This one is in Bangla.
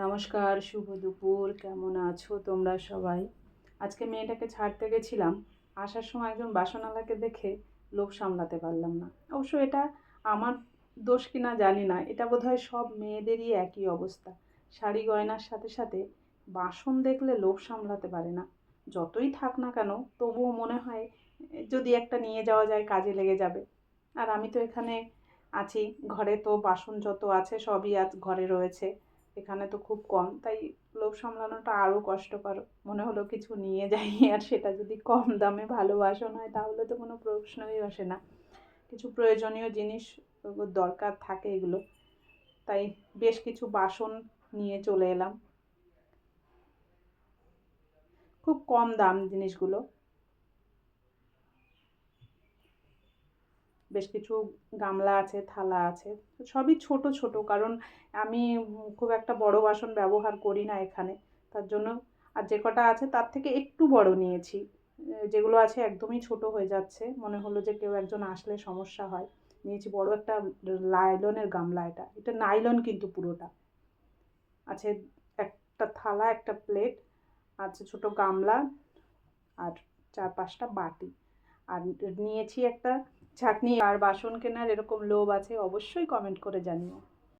নমস্কার, শুভ দুপুর। কেমন আছো তোমরা সবাই? আজকে মেয়েটাকে ছাড়তে গেছিলাম। আসার সময় একজন বাসনওয়ালাকে দেখে লোভ সামলাতে পারলাম না। অবশ্য এটা আমার দোষ কিনা জানি না, এটা বোধহয় সব মেয়েদেরই একই অবস্থা। শাড়ি গয়নার সাথে সাথে বাসন দেখলে লোভ সামলাতে পারে না। যতই থাক না কেন, তবুও মনে হয় যদি একটা নিয়ে যাওয়া যায় কাজে লেগে যাবে। আর আমি তো এখানে আছি, ঘরে তো বাসন যত আছে সবই আজ ঘরে রয়েছে। এখানে তো খুব কম, তাই লোভ সামলানোটা আরও কষ্টকর। মনে হলো কিছু নিয়ে যাই, আর সেটা যদি কম দামে ভালো বাসন হয় তাহলে তো কোনো প্রশ্নই আসে না। কিছু প্রয়োজনীয় জিনিস দরকার থাকে এগুলো, তাই বেশ কিছু বাসন নিয়ে চলে এলাম। খুব কম দাম জিনিসগুলো। বেশ কিছু গামলা আছে, থালা আছে, সবই ছোট ছোট, কারণ আমি খুব একটা বড় বাসন ব্যবহার করি না এখানে, তার জন্য। আর যে কটা আছে তার থেকে একটু বড় নিয়েছি। যেগুলো আছে একদমই ছোট হয়ে যাচ্ছে, মনে হলো যে কেউ একজন আসলে সমস্যা হয়। নিয়েছি বড় একটা নাইলনের গামলা। এটা এটা নাইলন কিন্তু পুরোটা। আছে একটা থালা, একটা প্লেট, আছে ছোট গামলা, আর 4-5টা বাটি। আর নিয়েছি একটা ছাঁকনি। আর বাসন কেনার এরকম লোভ আছে অবশ্যই কমেন্ট করে জানিও।